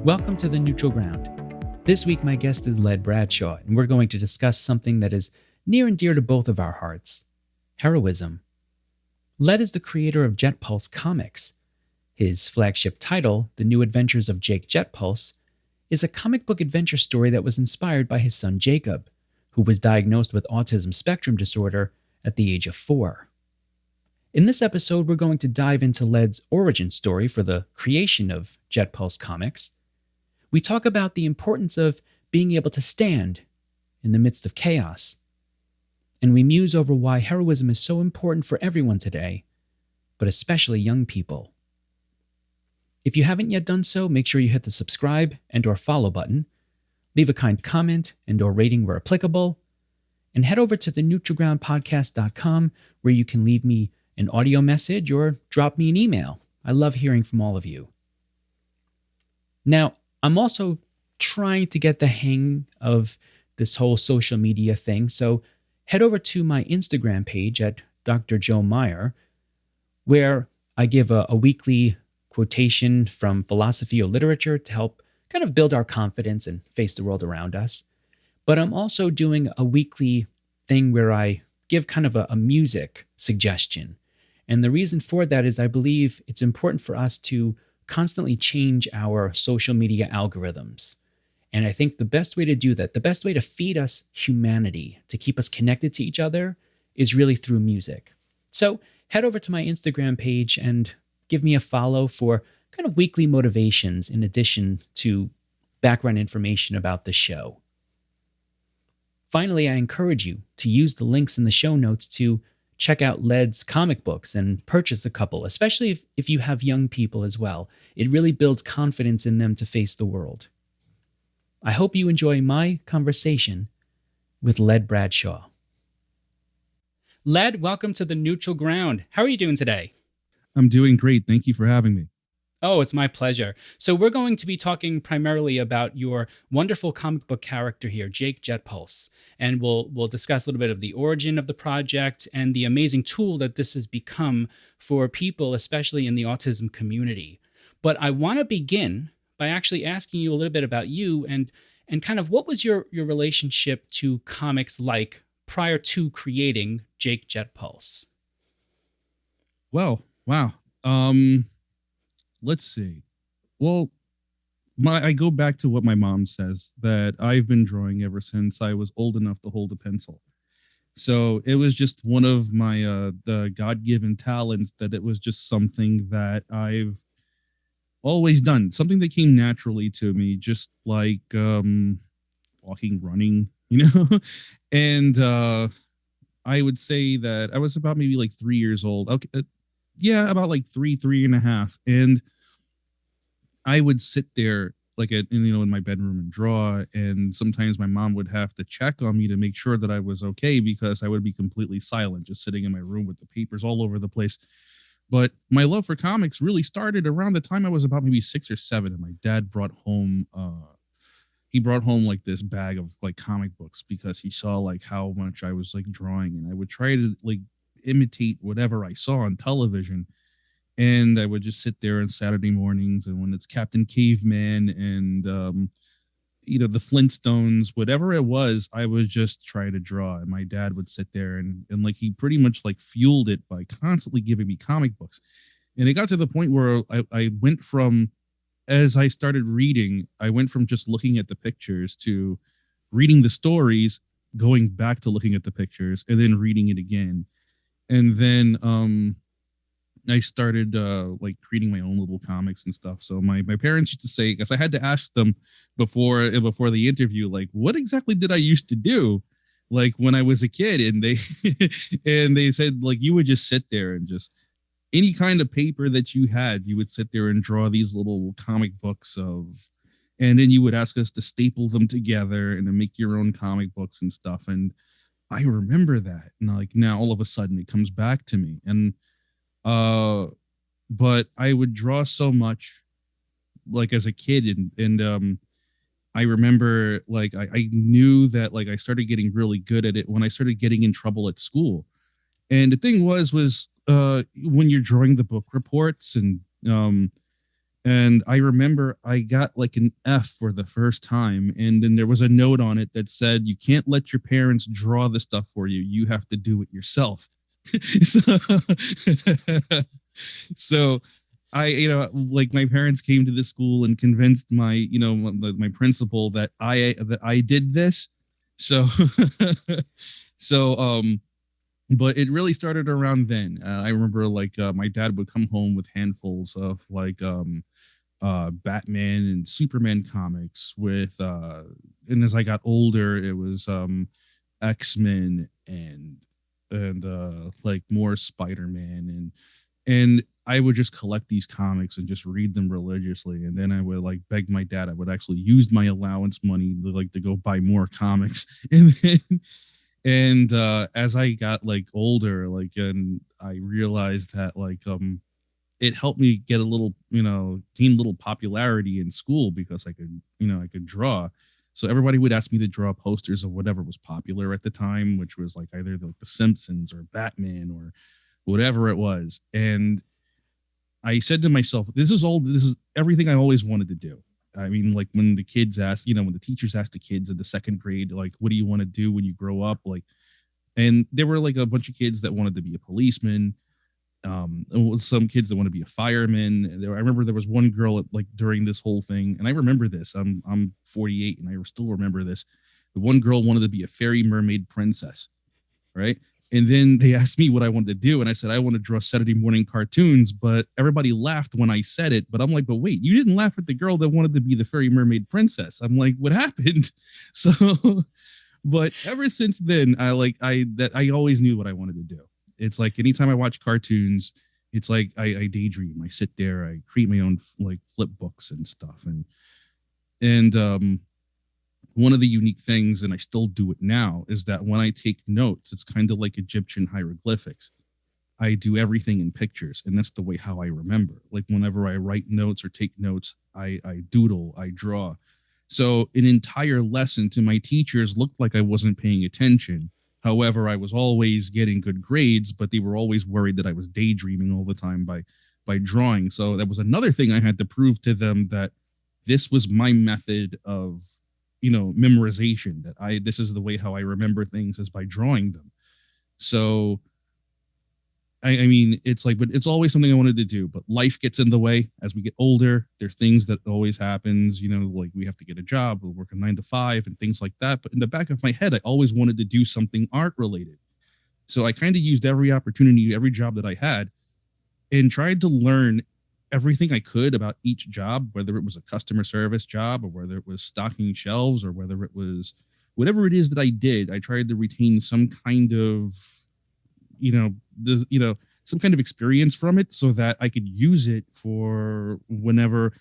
Welcome to the Neutral Ground. This week, my guest is Bradshaw, and we're going to discuss something that is near and dear to both of our hearts: heroism. Is the creator of Jetpulse comics. His flagship title, The New Adventures of Jake Jetpulse, is a comic book adventure story that was inspired by his son Jacob, who was diagnosed with Autism Spectrum Disorder at the age of 4. In this episode, we're going to dive into Led's origin story for the creation of Jetpulse comics. We talk about the importance of being able to stand in the midst of chaos. And we muse over why heroism is so important for everyone today, but especially young people. If you haven't yet done so, make sure you hit the subscribe and/or follow button, leave a kind comment and/or rating where applicable, and head over to the neutralgroundpodcast.com where you can leave me an audio message or drop me an email. I love hearing from all of you. Now, I'm also trying to get the hang of this whole social media thing, so head over to my Instagram page at Dr. Joe Meyer, where I give a weekly quotation from philosophy or literature to help kind of build our confidence and face the world around us. But I'm also doing a weekly thing where I give kind of a music suggestion. And the reason for that is I believe it's important for us to constantly change our social media algorithms. And I think the best way to do that, the best way to feed us humanity, to keep us connected to each other, is really through music. So head over to my Instagram page and give me a follow for kind of weekly motivations in addition to background information about the show. Finally, I encourage you to use the links in the show notes to check out Led's comic books and purchase a couple, especially if you have young people as well. It really builds confidence in them to face the world. I hope you enjoy my conversation with Led Bradshaw. Led, welcome to the Neutral Ground. How are you doing today? I'm doing great. Thank you for having me. Oh, it's my pleasure. So we're going to be talking primarily about your wonderful comic book character here, Jake Jetpulse. And we'll discuss a little bit of the origin of the project and the amazing tool that this has become for people, especially in the autism community. But I want to begin by actually asking you a little bit about you and kind of what was your relationship to comics like prior to creating Jake Jetpulse? Well, wow. Let's see. Well, I go back to what my mom says, that I've been drawing ever since I was old enough to hold a pencil. So it was just one of my the God-given talents, that it was just something that I've always done, something that came naturally to me, just like walking, running, and I would say that I was about maybe like 3 years old. Okay, about like three and a half. And I would sit there like in my bedroom and draw. And sometimes my mom would have to check on me to make sure that I was okay, because I would be completely silent, just sitting in my room with the papers all over the place. But my love for comics really started around the time I was about maybe 6 or 7. And my dad brought home, like this bag of like comic books, because he saw like how much I was like drawing, and I would try to like imitate whatever I saw on television. And I would just sit there on Saturday mornings, and when it's Captain Caveman and the Flintstones, whatever it was, I would just try to draw. And my dad would sit there and like he pretty much like fueled it by constantly giving me comic books. And it got to the point where I went from, as I started reading, I went from just looking at the pictures to reading the stories, going back to looking at the pictures, and then reading it again. And then I started like creating my own little comics and stuff. So my parents used to say, because I had to ask them before the interview, like, what exactly did I used to do, like when I was a kid? And they and they said, like, you would just sit there and just any kind of paper that you had, you would sit there and draw these little comic books of, and then you would ask us to staple them together and to make your own comic books and stuff. And I remember that, and like now all of a sudden it comes back to me. And but I would draw so much like as a kid, and I remember like I knew that like I started getting really good at it when I started getting in trouble at school. And the thing was when you're drawing the book reports and And I remember I got like an F for the first time. And then there was a note on it that said, you can't let your parents draw the stuff for you. You have to do it yourself. so, so like my parents came to the school and convinced my principal that I did this. So, so, but it really started around then. I remember like my dad would come home with handfuls of like Batman and Superman comics with and as I got older it was X-Men and like more Spider-Man and I would just collect these comics and just read them religiously, and then I would like beg my dad. I would actually use my allowance money to go buy more comics, and then as I got like older, like and I realized that it helped me get a little, gain a little popularity in school because I could draw. So everybody would ask me to draw posters of whatever was popular at the time, which was like either the Simpsons or Batman or whatever it was. And I said to myself, this is everything I always wanted to do. I mean, like when the kids asked, when the teachers asked the kids in the second grade, like, what do you want to do when you grow up? Like, and there were like a bunch of kids that wanted to be a policeman. Some kids that want to be a fireman. I remember there was one girl like during this whole thing, and I remember this. I'm 48, and I still remember this. The one girl wanted to be a fairy mermaid princess, right? And then they asked me what I wanted to do, and I said I want to draw Saturday morning cartoons. But everybody laughed when I said it. But I'm like, but wait, you didn't laugh at the girl that wanted to be the fairy mermaid princess. I'm like, what happened? So, but ever since then, I always knew what I wanted to do. It's like anytime I watch cartoons, it's like I daydream. I sit there, I create my own like flip books and stuff. And one of the unique things, and I still do it now, is that when I take notes, it's kind of like Egyptian hieroglyphics. I do everything in pictures, and that's the way how I remember. Like whenever I write notes or take notes, I doodle, I draw. So an entire lesson to my teachers looked like I wasn't paying attention. However, I was always getting good grades, but they were always worried that I was daydreaming all the time by drawing. So that was another thing I had to prove to them, that this was my method of, memorization, that this is the way how I remember things, is by drawing them. So I mean, it's like, but it's always something I wanted to do, but life gets in the way as we get older. There's things that always happens, like we have to get a job, we'll work a 9 to 5 and things like that. But in the back of my head, I always wanted to do something art related. So I kind of used every opportunity, every job that I had, and tried to learn everything I could about each job, whether it was a customer service job or whether it was stocking shelves or whether it was whatever it is that I did. I tried to retain some kind of, some kind of experience from it so that I could use it for whenever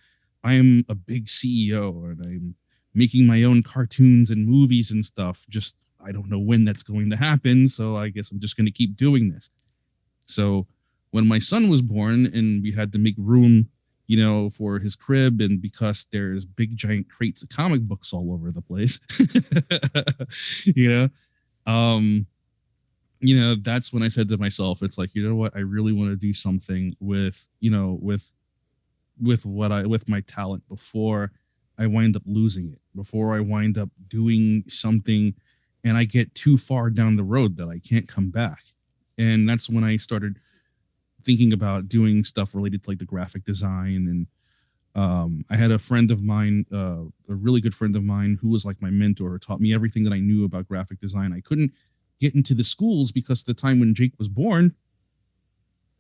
I'm a big CEO and I'm making my own cartoons and movies and stuff. Just, I don't know when that's going to happen. So I guess I'm just going to keep doing this. So when my son was born and we had to make room, for his crib, and because there's big giant crates of comic books all over the place, that's when I said to myself, it's like, you know what, I really want to do something with my talent before I wind up losing it, before I wind up doing something and I get too far down the road that I can't come back. And that's when I started thinking about doing stuff related to like the graphic design. And I had a friend of mine, a really good friend of mine, who was like my mentor, taught me everything that I knew about graphic design. I couldn't get into the schools because the time when Jake was born,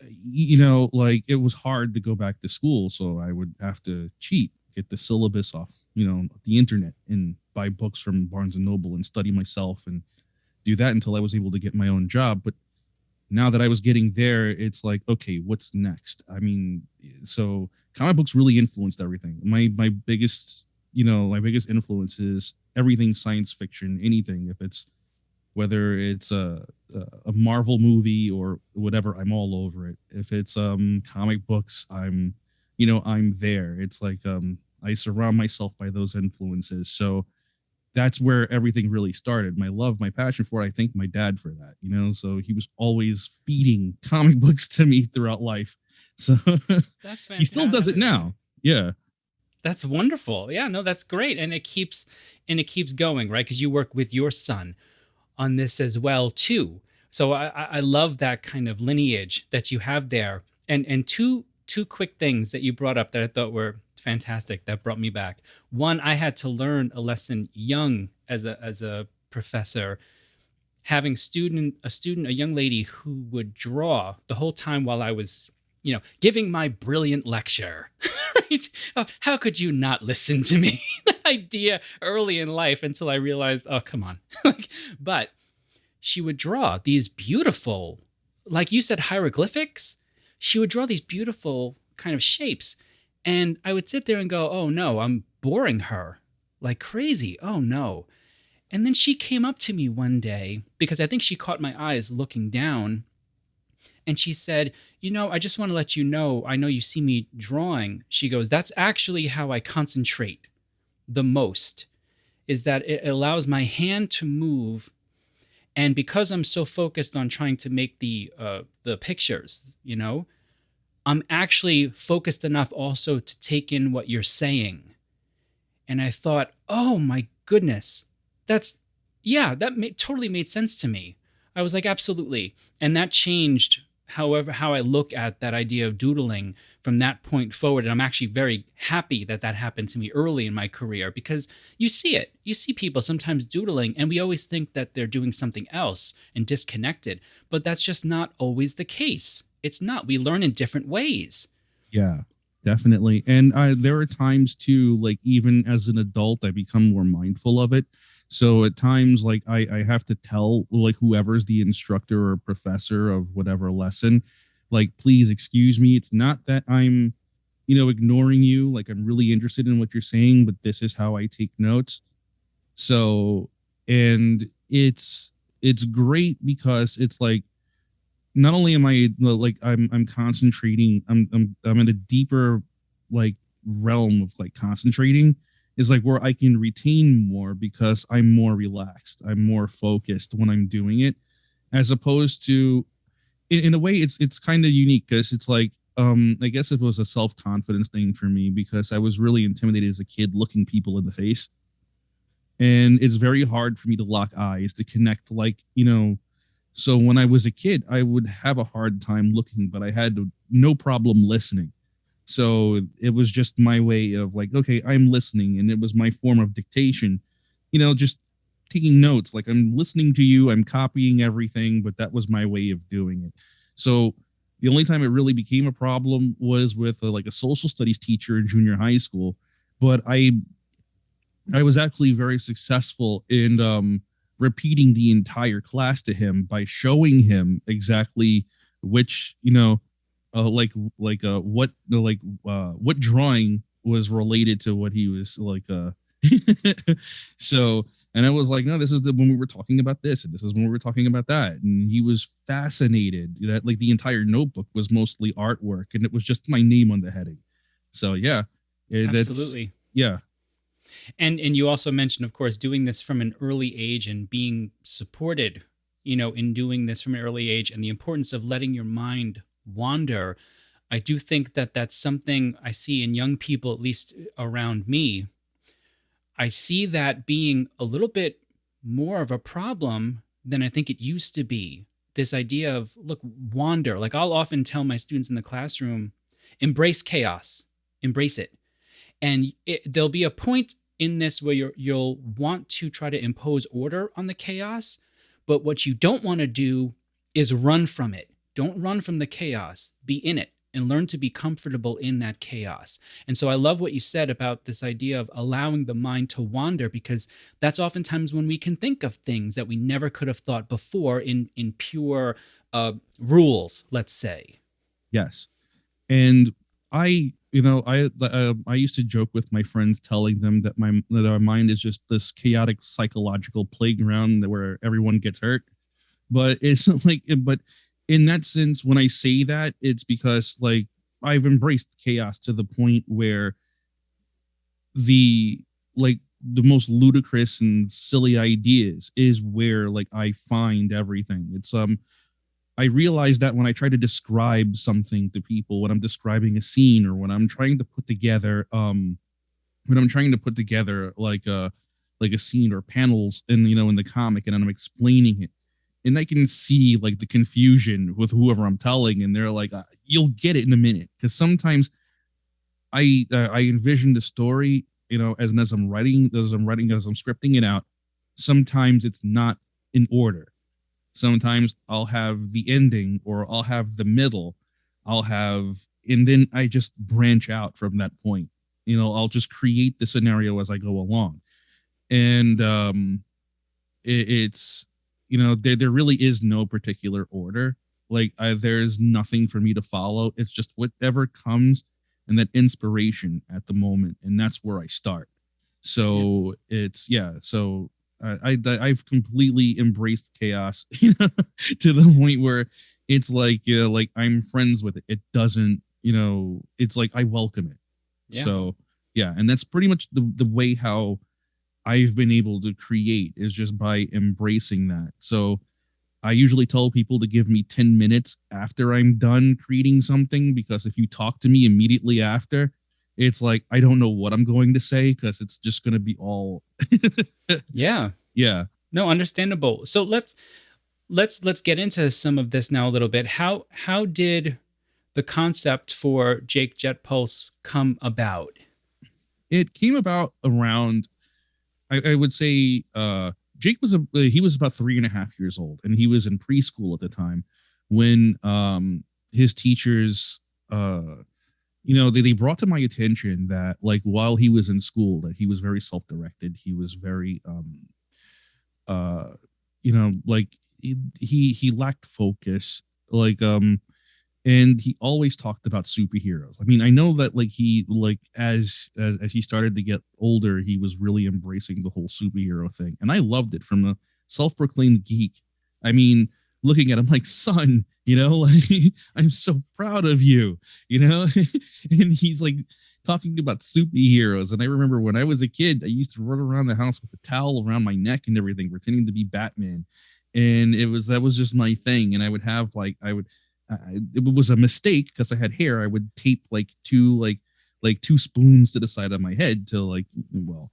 like it was hard to go back to school. So I would have to cheat, get the syllabus off, the internet, and buy books from Barnes and Noble and study myself and do that until I was able to get my own job. But now that I was getting there, it's like, okay, what's next? I mean, so comic books really influenced everything. My biggest influence is everything science fiction, anything. If it's whether it's a Marvel movie or whatever, I'm all over it. If it's comic books, I'm there. It's like I surround myself by those influences. So that's where everything really started. My love, my passion for it, I thank my dad for that, so he was always feeding comic books to me throughout life. So That's fantastic. he still does it now. Yeah. That's wonderful. Yeah, no, that's great. And it keeps going, right? Because you work with your son on this as well too. So I love that kind of lineage that you have there. And two quick things that you brought up that I thought were fantastic that brought me back. One, I had to learn a lesson young as a professor, having a young lady who would draw the whole time while I was, giving my brilliant lecture. Right? How could you not listen to me? The idea early in life until I realized, oh, come on. Like, but she would draw these beautiful, like you said, hieroglyphics. She would draw these beautiful kind of shapes. And I would sit there and go, oh no, I'm boring her like crazy. Oh no. And then she came up to me one day because I think she caught my eyes looking down. And she said, I just want to let you know, I know you see me drawing. She goes, that's actually how I concentrate the most, is that it allows my hand to move. And because I'm so focused on trying to make the pictures, I'm actually focused enough also to take in what you're saying. And I thought, oh my goodness, that's, yeah, totally made sense to me. I was like, absolutely. And that changed, however, how I look at that idea of doodling from that point forward. And I'm actually very happy that that happened to me early in my career because you see it. You see people sometimes doodling, and we always think that they're doing something else and disconnected. But that's just not always the case. It's not. We learn in different ways. Yeah, definitely. And there are times too, like even as an adult, I become more mindful of it. So at times, like I have to tell like whoever's the instructor or professor of whatever lesson, like, please excuse me. It's not that I'm, ignoring you. Like I'm really interested in what you're saying, but this is how I take notes. So, and it's great because it's like not only am I like I'm concentrating, I'm in a deeper like realm of like concentrating is like where I can retain more because I'm more relaxed, I'm more focused when I'm doing it, as opposed to in a way it's kind of unique because it's like I guess it was a self-confidence thing for me because I was really intimidated as a kid looking people in the face, and it's very hard for me to lock eyes to connect like so when I was a kid, I would have a hard time looking, but I had no problem listening. So it was just my way of like, okay, I'm listening. And it was my form of dictation, just taking notes. Like I'm listening to you, I'm copying everything, but that was my way of doing it. So the only time it really became a problem was with like a social studies teacher in junior high school. But I was actually very successful in repeating the entire class to him by showing him exactly which what drawing was related to what he was like so, and I was like, no, this is when we were talking about this and this is when we were talking about that, and he was fascinated that like the entire notebook was mostly artwork and it was just my name on the heading. So yeah, that's Absolutely. yeah. And you also mentioned, of course, doing this from an early age and being supported, in doing this from an early age, and the importance of letting your mind wander. I do think that that's something I see in young people, at least around me. I see that being a little bit more of a problem than I think it used to be. This idea of, look, wander. Like I'll often tell my students in the classroom, embrace chaos, embrace it. And there'll be a point in this where you'll want to try to impose order on the chaos, but what you don't want to do is run from it. Don't run from the chaos. Be in it and learn to be comfortable in that chaos. And so I love what you said about this idea of allowing the mind to wander, because that's oftentimes when we can think of things that we never could have thought before in pure rules, let's say. Yes. And I used to joke with my friends, telling them that our mind is just this chaotic psychological playground where everyone gets hurt. But it's like, but in that sense, when I say that, it's because like I've embraced chaos to the point where the like the most ludicrous and silly ideas is where like I find everything. It's I realized that when I try to describe something to people, when I'm describing a scene, or when I'm trying to put together like a scene or panels in the comic, and I'm explaining it, and I can see like the confusion with whoever I'm telling, and they're like, "You'll get it in a minute," because sometimes I envision the story, as I'm scripting it out. Sometimes it's not in order. Sometimes I'll have the ending, or I'll have the middle, and then I just branch out from that point. I'll just create the scenario as I go along, and it's there really is no particular order. Like there's nothing for me to follow. It's just whatever comes, and that inspiration at the moment, and that's where I start. Yeah. So it's yeah. So I've completely embraced chaos, to the point where it's like I'm friends with it. It doesn't, it's like I welcome it. Yeah. So yeah, and that's pretty much the way how I've been able to create, is just by embracing that. So I usually tell people to give me 10 minutes after I'm done creating something, because if you talk to me immediately after, it's like I don't know what I'm going to say, because it's just going to be all Yeah. yeah. No, understandable. So let's get into some of this now a little bit. How did the concept for Jake Jetpulse come about? It came about around, I would say, Jake he was about 3.5 years old, and he was in preschool at the time, when his teachers, they brought to my attention that, like, while he was in school, that he was very self-directed. He was very uh like he lacked focus, like and he always talked about superheroes. I mean, I know that, like, he, like, as he started to get older, he was really embracing the whole superhero thing, and I loved it from a self-proclaimed geek. I mean, looking at him like, son, like, I'm so proud of you, and he's like talking about superheroes. And I remember when I was a kid, I used to run around the house with a towel around my neck and everything, pretending to be Batman. And that was just my thing. And I would have, like, it was a mistake, because I had hair. I would tape like two spoons to the side of my head to, like, well,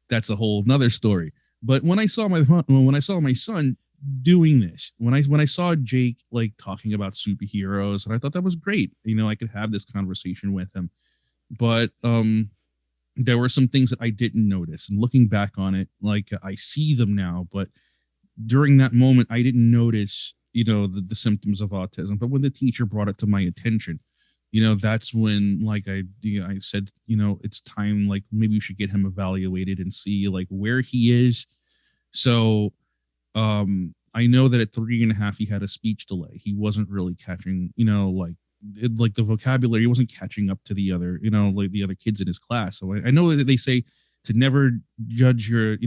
that's a whole nother story. But when I saw my son doing this, when I saw Jake, like, talking about superheroes, and I thought that was great. I could have this conversation with him. But there were some things that I didn't notice, and looking back on it, like, I see them now. But during that moment, I didn't notice, the symptoms of autism. But when the teacher brought it to my attention, that's when, like, I said, it's time, like, maybe we should get him evaluated and see, like, where he is. So I know that at 3.5, he had a speech delay. He wasn't really catching, like the vocabulary. He wasn't catching up to the other, like the other kids in his class. So I know that they say to never judge your,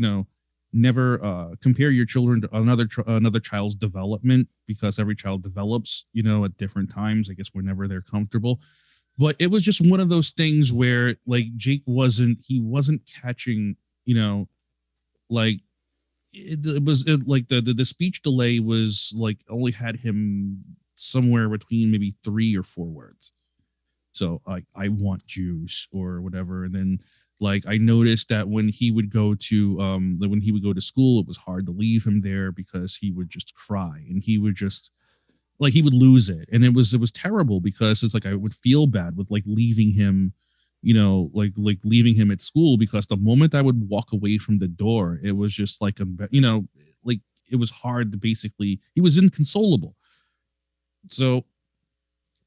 never compare your children to another child's development, because every child develops, at different times, I guess, whenever they're comfortable. But it was just one of those things where, like, Jake wasn't catching, like, like the speech delay was, like, only had him somewhere between maybe 3 or 4 words. So, like, I want juice or whatever. And then, like, I noticed that when he would go to school, it was hard to leave him there, because he would just cry, and he would just, like, he would lose it. And it was terrible, because it's like I would feel bad with, like, leaving him, like leaving him at school, because the moment I would walk away from the door, it was just like like, it was hard to, basically, he was inconsolable. So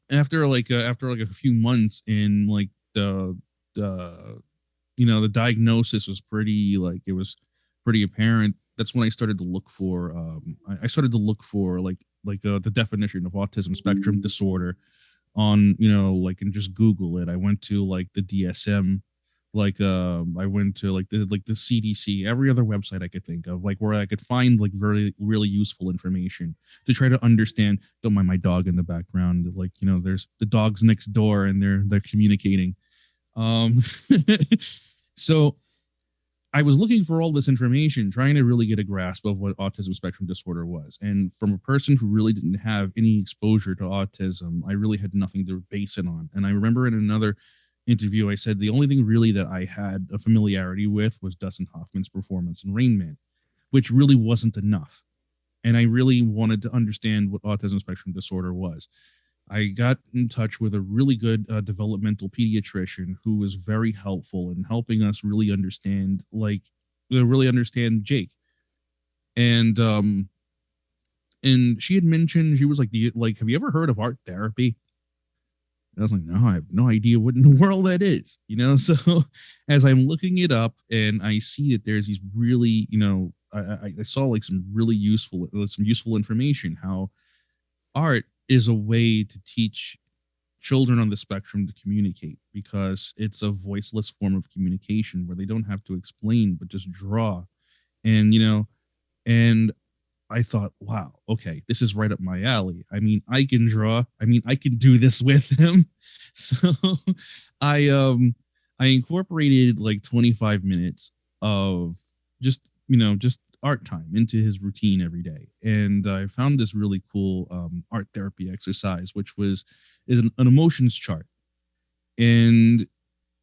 after a few months in, like, the the diagnosis was pretty, like, it was pretty apparent. That's when I started to look for I started to look for, the definition of autism spectrum disorder on, like, and just Google it. I went to, like, the DSM, like, I went to, like the CDC, every other website I could think of, like, where I could find, like, very really useful information to try to understand. Don't mind my dog in the background, like, there's the dogs next door, and they're communicating. um so I was looking for all this information, trying to really get a grasp of what autism spectrum disorder was. And from a person who really didn't have any exposure to autism, I really had nothing to base it on. And I remember in another interview, I said the only thing really that I had a familiarity with was Dustin Hoffman's performance in Rain Man, which really wasn't enough. And I really wanted to understand what autism spectrum disorder was. I got in touch with a really good developmental pediatrician who was very helpful in helping us really understand, Jake. And she had mentioned, she was like, have you ever heard of art therapy? And I was like, no, I have no idea what in the world that is, you know? So as I'm looking it up and I see that there's these really, I saw like some useful information, how art is a way to teach children on the spectrum to communicate, because it's a voiceless form of communication where they don't have to explain, but just draw. And I thought, wow, okay, this is right up my alley. I mean, I can draw. I mean, I can do this with him. So I incorporated like 25 minutes of just art time into his routine every day. And I found this really cool art therapy exercise, which is an emotions chart. And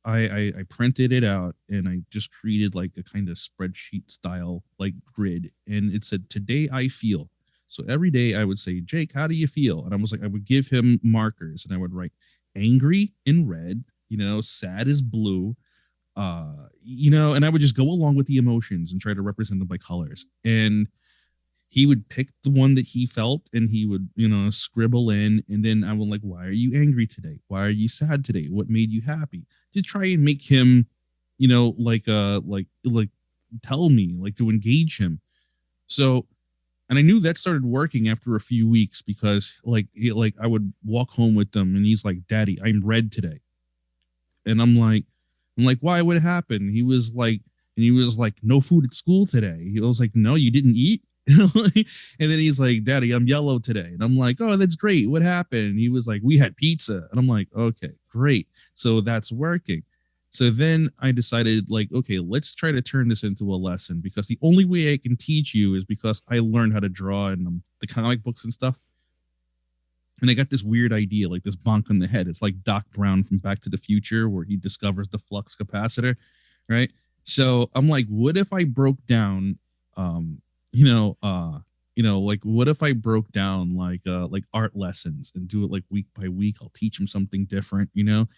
I printed it out and I just created like a kind of spreadsheet style like grid, and it said, today I feel. So every day I would say, Jake, how do you feel? And I would give him markers and I would write angry in red, sad is blue, and I would just go along with the emotions and try to represent them by colors. And he would pick the one that he felt and he would, scribble in. And then I would like, why are you angry today? Why are you sad today? What made you happy? To try and make him, tell me, like to engage him. So, and I knew that started working after a few weeks, because I would walk home with them and he's like, Daddy, I'm red today. And I'm like, why? What happened? He was like, no food at school today. He was like, no, you didn't eat. And then he's like, Daddy, I'm yellow today. And I'm like, oh, that's great. What happened? And he was like, we had pizza. And I'm like, okay, great. So that's working. So then I decided, like, okay, let's try to turn this into a lesson, because the only way I can teach you is because I learned how to draw in the comic books and stuff. And I got this weird idea, like this bonk on the head. It's like Doc Brown from Back to the Future, where he discovers the flux capacitor, right? So I'm like, what if I broke down, what if I broke down like art lessons and do it like week by week? I'll teach them something different, and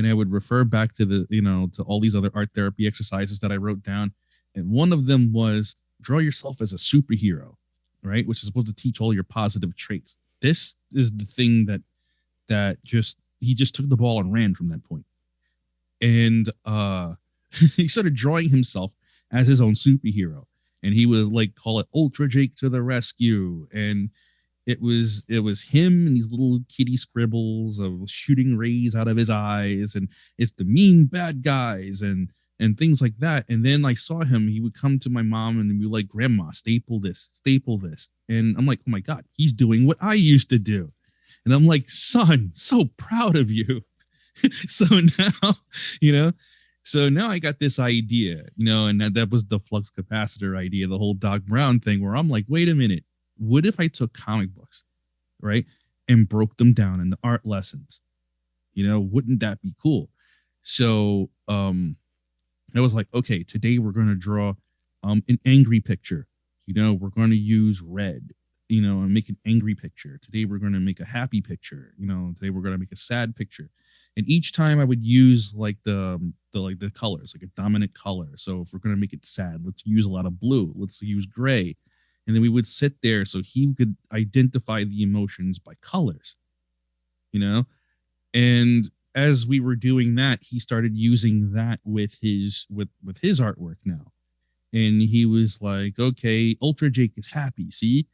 I would refer back to to all these other art therapy exercises that I wrote down. And one of them was draw yourself as a superhero, right? Which is supposed to teach all your positive traits. This is the thing that he just took the ball and ran from that point. And he started drawing himself as his own superhero. And he would like call it Ultra Jake to the rescue. And it was him and these little kitty scribbles of shooting rays out of his eyes, and it's the mean bad guys and things like that. And then I saw him, he would come to my mom and be like, Grandma, staple this. And I'm like, oh my God, he's doing what I used to do. And I'm like, son, so proud of you. So now, so now I got this idea, and that was the flux capacitor idea, the whole Doc Brown thing, where I'm like, wait a minute, what if I took comic books, right, and broke them down into art lessons? Wouldn't that be cool? So I was like, okay, today we're going to draw an angry picture. We're going to use red, and make an angry picture. Today we're going to make a happy picture. Today we're going to make a sad picture. And each time I would use like the colors, like a dominant color. So if we're going to make it sad, let's use a lot of blue. Let's use gray. And then we would sit there so he could identify the emotions by colors, and as we were doing that, he started using that with his artwork now. And he was like, okay, Ultra Jake is happy. See,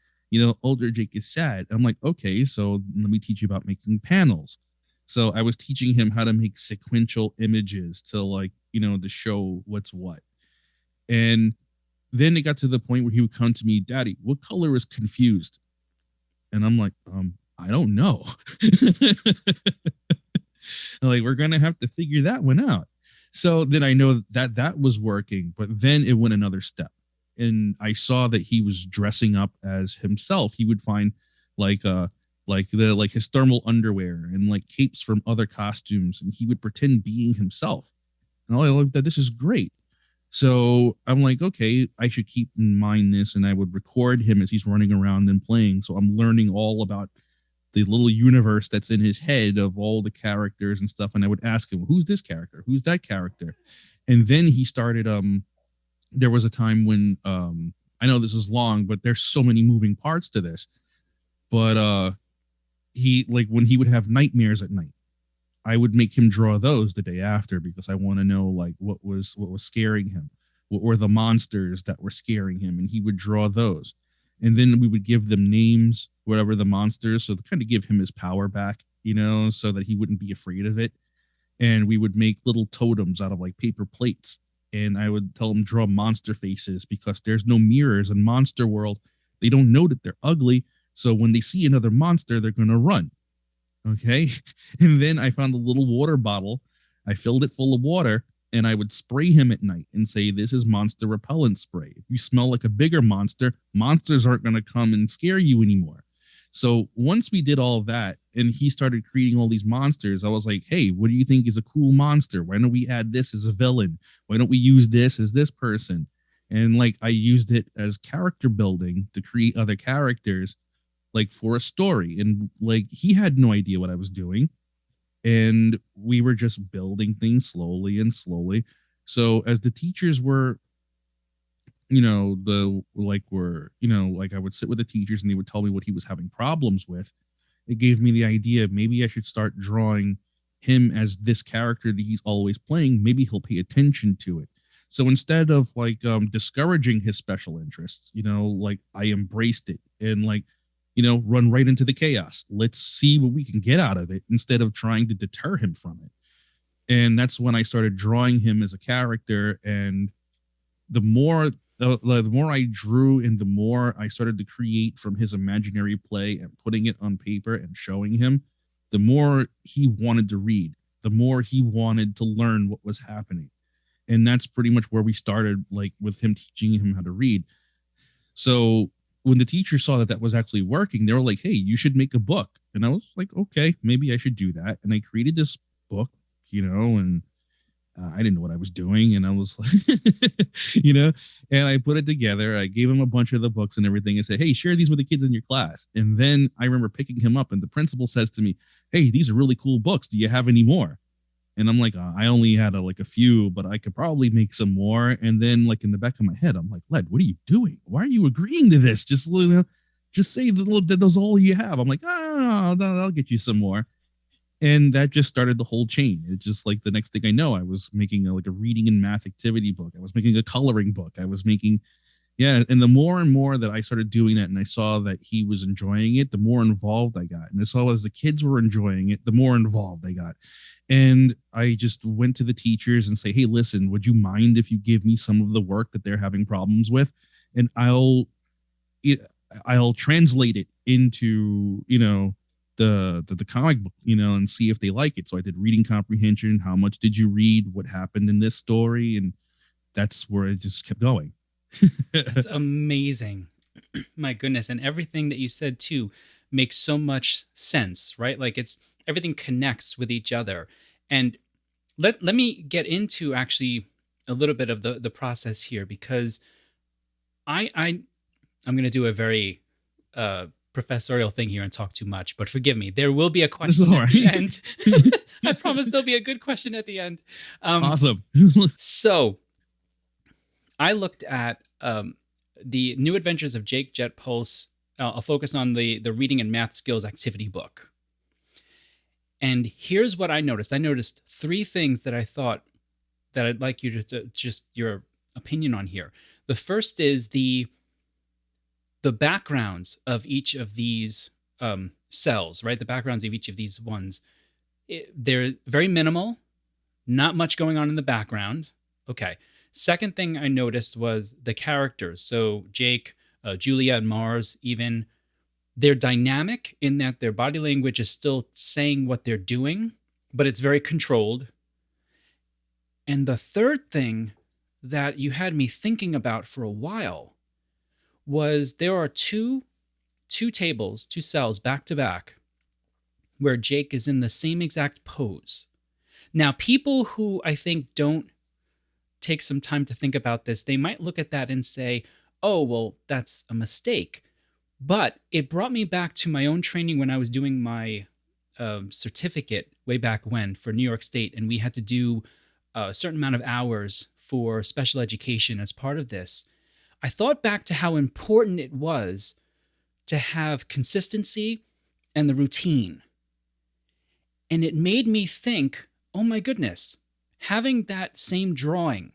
Ultra Jake is sad. I'm like, okay, so let me teach you about making panels. So I was teaching him how to make sequential images to to show what's what. And then it got to the point where he would come to me, Daddy, what color is confused? And I'm like, I don't know. Like, we're going to have to figure that one out. So then I know that that was working, but then it went another step. And I saw that he was dressing up as himself. He would find like like his thermal underwear and like capes from other costumes, and he would pretend being himself. And I looked at this is great. So I'm like, okay, I should keep in mind this, and I would record him as he's running around and playing. So I'm learning all about the little universe that's in his head of all the characters and stuff. And I would ask him, who's this character? Who's that character? And then he started, there was a time when, I know this is long, but there's so many moving parts to this. But he, like, when he would have nightmares at night, I would make him draw those the day after because I want to know like what was scaring him, what were the monsters that were scaring him, and he would draw those, and then we would give them names, whatever the monsters, so to kind of give him his power back, you know, so that he wouldn't be afraid of it. And we would make little totems out of like paper plates, and I would tell him draw monster faces because there's no mirrors in Monster World. They don't know that they're ugly, so when they see another monster, they're gonna run. Okay. And then I found a little water bottle. I filled it full of water and I would spray him at night and say, this is monster repellent spray. If you smell like a bigger monster, monsters aren't going to come and scare you anymore. So once we did all of that and he started creating all these monsters, I was like, hey, what do you think is a cool monster? Why don't we add this as a villain? Why don't we use this as this person? And like I used it as character building to create other characters like for a story. And like he had no idea what I was doing. And we were just building things slowly and slowly. So as the teachers were, you know, like I would sit with the teachers and they would tell me what he was having problems with. It gave me the idea maybe I should start drawing him as this character that he's always playing. Maybe he'll pay attention to it. So instead of like discouraging his special interests, you know, like I embraced it and like, you know, run right into the chaos. Let's see what we can get out of it instead of trying to deter him from it. And that's when I started drawing him as a character. And the more the more I drew and the more I started to create from his imaginary play and putting it on paper and showing him, the more he wanted to read, the more he wanted to learn what was happening. And that's pretty much where we started, like with him teaching him how to read. So when the teacher saw that that was actually working, they were like, hey, you should make a book. And I was like, okay, maybe I should do that. And I created this book, you know, and I didn't know what I was doing. And I was like, you know, and I put it together. I gave him a bunch of the books and everything and said, hey, share these with the kids in your class. And then I remember picking him up and the principal says to me, hey, these are really cool books. Do you have any more? And I'm like, I only had like a few, but I could probably make some more. And then like in the back of my head, I'm like, Led, what are you doing? Why are you agreeing to this? Just, you know, just say that those all you have. I'm like, oh, I'll get you some more. And that just started the whole chain. It just like the next thing I know, I was making like a reading and math activity book. I was making a coloring book. I was making, yeah. And the more and more that I started doing that and I saw that he was enjoying it, the more involved I got. And I saw as the kids were enjoying it, the more involved I got. And I just went to the teachers and say, hey, listen, would you mind if you give me some of the work that they're having problems with? And I'll translate it into, you know, the comic book, you know, and see if they like it. So I did reading comprehension. How much did you read? What happened in this story? And that's where it just kept going. That's amazing. My goodness. And everything that you said too makes so much sense, right? Like it's everything connects with each other. And let me get into actually a little bit of the process here because I'm going to do a very professorial thing here and talk too much, but forgive me. There will be a question at the end. I promise there'll be a good question at the end. Awesome. So I looked at the New Adventures of Jake Jetpulse. I'll focus on the reading and math skills activity book. And here's what I noticed. I noticed three things that I thought that I'd like you to just your opinion on here. The first is the backgrounds of each of these cells, right? The backgrounds of each of these ones. They're very minimal, not much going on in the background. Okay. Second thing I noticed was the characters. So Jake, Julia, and Mars, even, they're dynamic in that their body language is still saying what they're doing, but it's very controlled. And the third thing that you had me thinking about for a while was there are two tables, two cells back to back where Jake is in the same exact pose. Now, people who I think don't take some time to think about this, they might look at that and say, oh, well, that's a mistake. But it brought me back to my own training when I was doing my certificate way back when for New York State, and we had to do a certain amount of hours for special education as part of this. I thought back to how important it was to have consistency and the routine. And it made me think, oh my goodness, having that same drawing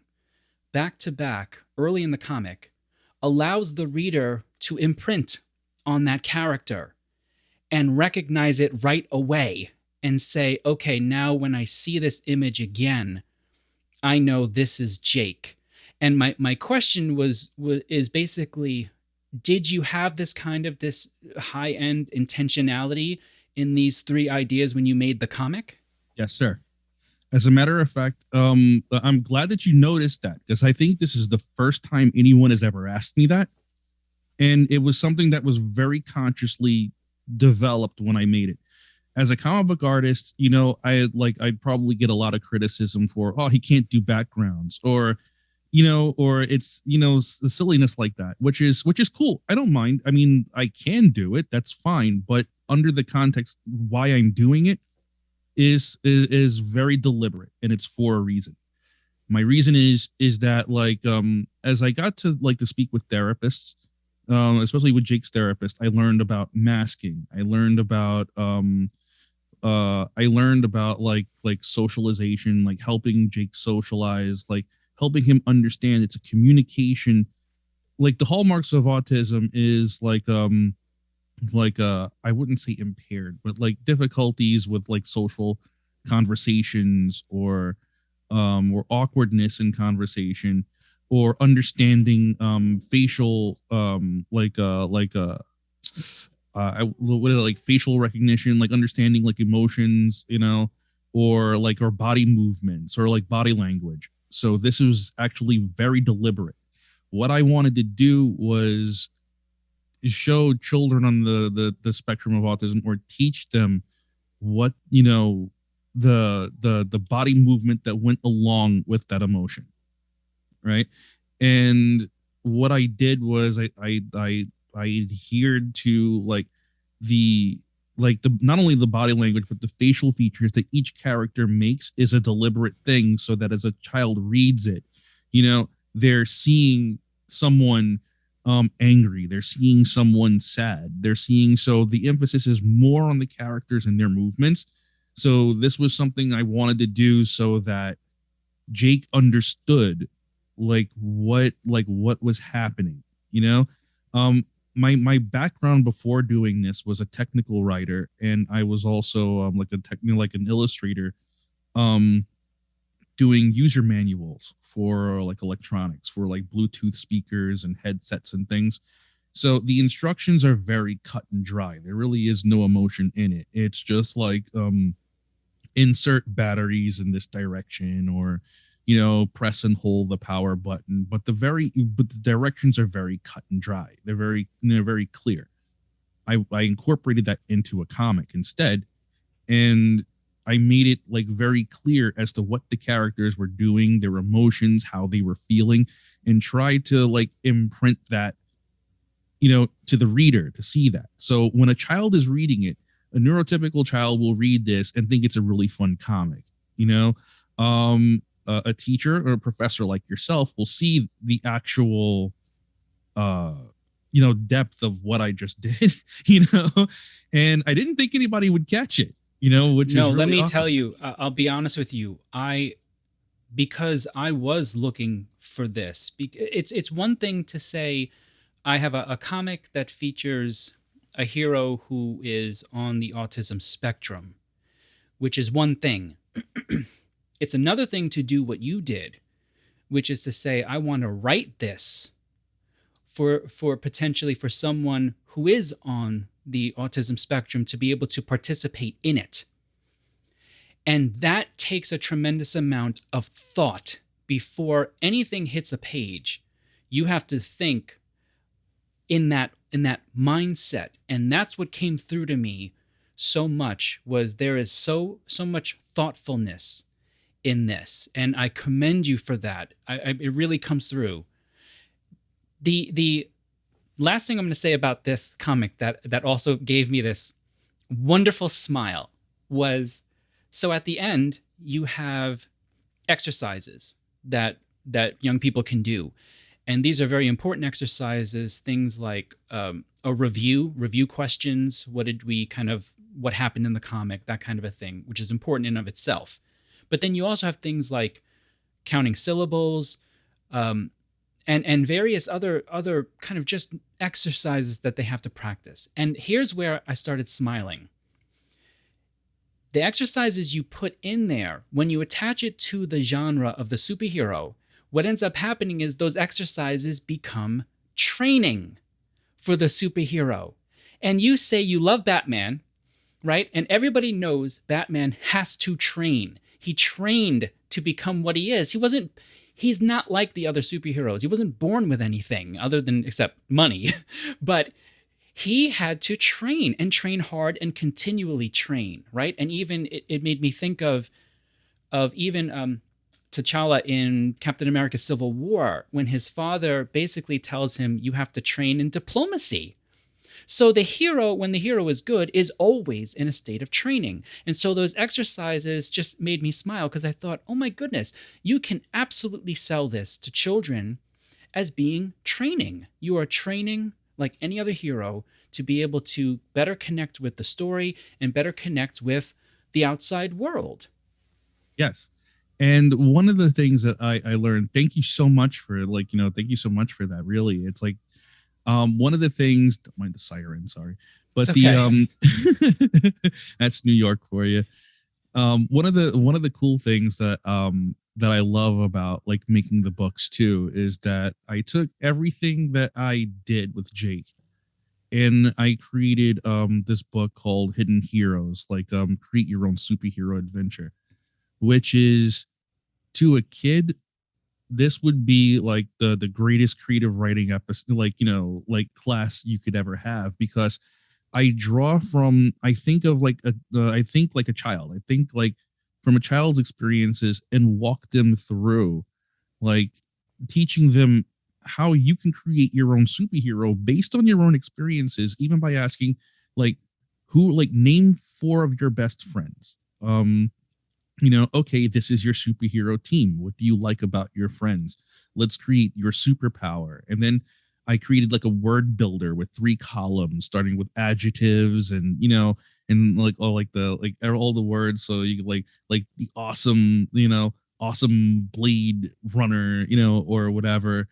back to back early in the comic allows the reader to imprint on that character and recognize it right away and say, okay, now when I see this image again, I know this is Jake. And my question is basically, did you have this kind of this high-end intentionality in these three ideas when you made the comic? Yes, sir. As a matter of fact, I'm glad that you noticed that, because I think this is the first time anyone has ever asked me that. And it was something that was very consciously developed when I made it. As a comic book artist, I'd probably get a lot of criticism for, oh, he can't do backgrounds, or it's the silliness like that, which is cool. I don't mind. I mean, I can do it. That's fine. But under the context why I'm doing it is very deliberate, and it's for a reason. My reason is that as I got to speak with therapists, especially with Jake's therapist, I learned about masking. I learned about socialization, like helping Jake socialize, like helping him understand it's a communication. Like the hallmarks of autism is I wouldn't say impaired, but like difficulties with like social conversations, or awkwardness in conversation, or understanding facial facial recognition, like understanding like emotions, or body movements, or like body language. So this was actually very deliberate. What I wanted to do was show children on the spectrum of autism, or teach them what the body movement that went along with that emotion, right? And what I did was I adhered to the not only the body language, but the facial features that each character makes is a deliberate thing, so that as a child reads it, they're seeing someone angry, they're seeing someone sad, so the emphasis is more on the characters and their movements. So this was something I wanted to do so that Jake understood what was happening. My background before doing this was a technical writer, and I was also an illustrator, doing user manuals for like electronics, for like Bluetooth speakers and headsets and things. So the instructions are very cut and dry. There really is no emotion in it. It's just insert batteries in this direction, or press and hold the power button. But the directions are very cut and dry. They're very clear. I incorporated that into a comic instead, and I made it very clear as to what the characters were doing, their emotions, how they were feeling, and tried to imprint that, to the reader to see that. So when a child is reading it, a neurotypical child will read this and think it's a really fun comic. A teacher or a professor like yourself will see the actual depth of what I just did, and I didn't think anybody would catch it, which No, is really let me awesome. tell you, I'll be honest with you. Because I was looking for this. It's one thing to say I have a comic that features a hero who is on the autism spectrum, which is one thing. It's another thing to do what you did, which is to say, I want to write this for potentially for someone who is on the autism spectrum to be able to participate in it. And that takes a tremendous amount of thought before anything hits a page. You have to think in that mindset, and that's what came through to me so much. Was there is so much thoughtfulness in this, and I commend you for that. It really comes through. The last thing I'm going to say about this comic that also gave me this wonderful smile was, so at the end you have exercises that young people can do, and these are very important exercises. Things like a review questions. What happened in the comic, that kind of a thing, which is important in of itself. But then you also have things like counting syllables, um, and various other kind of just exercises that they have to practice. And here's where I started smiling. The exercises you put in there, when you attach it to the genre of the superhero, what ends up happening is those exercises become training for the superhero. And you say you love Batman, right? And everybody knows Batman has to train. He trained to become what he is. He's not like the other superheroes. He wasn't born with anything other than except money. But he had to train and train hard and continually train, right? And even it made me think of even T'Challa in Captain America Civil War, when his father basically tells him you have to train in diplomacy. So the hero, when the hero is good, is always in a state of training. And so those exercises just made me smile, because I thought, oh my goodness, you can absolutely sell this to children as being training. You are training like any other hero to be able to better connect with the story and better connect with the outside world. Yes. And one of the things that I learned, thank you so much for thank you so much for that. Really, it's like one of the things, don't mind the siren, sorry. It's But okay. that's New York for you. One of the cool things that I love about like making the books too is that I took everything that I did with Jake and I created this book called Hidden Heroes, like create your own superhero adventure, which is, to a kid, this would be like the greatest creative writing episode, like class you could ever have, because I draw from, I think of like I think like a child. I think like from a child's experiences and walk them through, like teaching them how you can create your own superhero based on your own experiences, even by asking like name four of your best friends. Okay, this is your superhero team. What do you like about your friends? Let's create your superpower. And then I created like a word builder with 3 columns, starting with adjectives and, and like all the words. So you like the awesome, awesome blade runner, or whatever.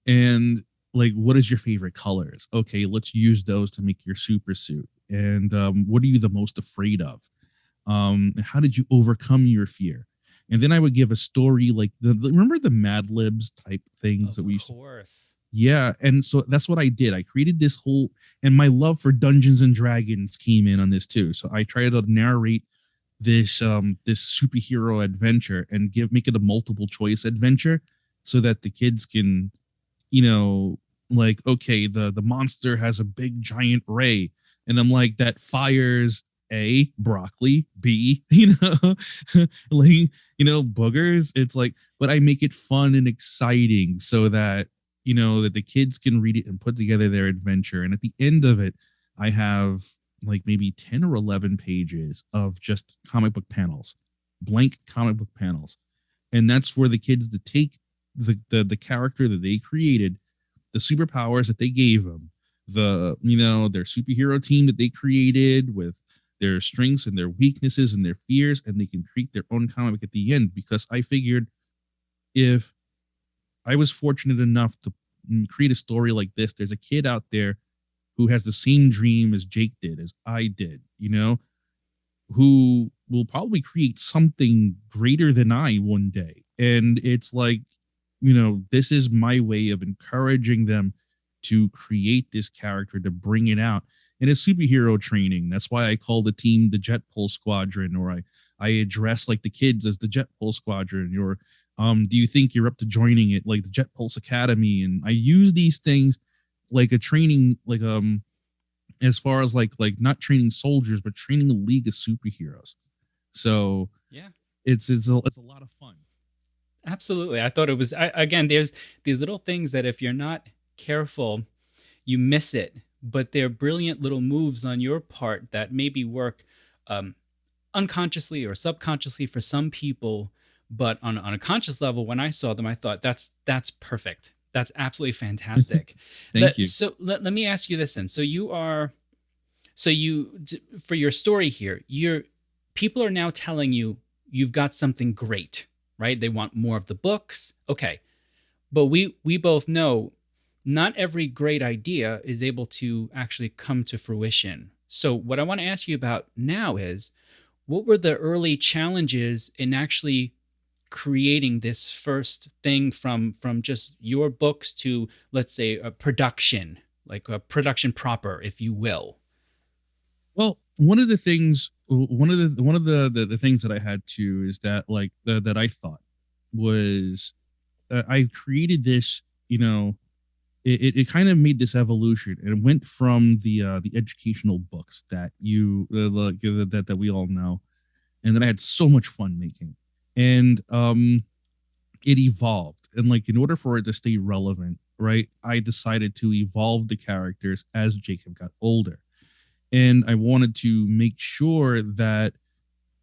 And like, what is your favorite colors? Okay, let's use those to make your super suit. And what are you the most afraid of? How did you overcome your fear? And then I would give a story like remember the Mad Libs type things that we used to. Of course. Yeah, and so that's what I did. I created this whole, and my love for Dungeons and Dragons came in on this too. So I tried to narrate this superhero adventure and make it a multiple choice adventure, so that the kids can, like, okay, the monster has a big giant ray, and I'm like, that fires A, broccoli, B, like, boogers. It's like, but I make it fun and exciting so that, that the kids can read it and put together their adventure. And at the end of it, I have like maybe 10 or 11 pages of just comic book panels, blank comic book panels. And that's for the kids to take the character that they created, the superpowers that they gave them, their superhero team that they created with their strengths and their weaknesses and their fears, and they can create their own comic at the end. Because I figured, if I was fortunate enough to create a story like this, there's a kid out there who has the same dream as Jake did, as I did, who will probably create something greater than I one day. And it's like, this is my way of encouraging them to create this character, to bring it out. And it's superhero training. That's why I call the team the Jetpulse Squadron, or I address like the kids as the Jetpulse Squadron, or do you think you're up to joining it, like the Jetpulse Academy? And I use these things like a training, like as far as like not training soldiers, but training a league of superheroes. So Yeah. it's a lot of fun. Absolutely. I thought it was, again, there's these little things that if you're not careful, you miss it. But they're brilliant little moves on your part that maybe work um, unconsciously or subconsciously for some people. But on a conscious level, when I saw them, I thought that's perfect. That's absolutely fantastic. Thank you. Let me ask you this then. So for your story here, people are now telling you you've got something great, right? They want more of the books. Okay. But we both know not every great idea is able to actually come to fruition. So what I want to ask you about now is, what were the early challenges in actually creating this first thing from just your books to, let's say, a production, like a production proper, if you will? Well, one of the things that I had to is that like that I thought was I created this, it kind of made this evolution, and it went from the educational books that that we all know, and that I had so much fun making, and it evolved, and like in order for it to stay relevant, right, I decided to evolve the characters as Jacob got older, and I wanted to make sure that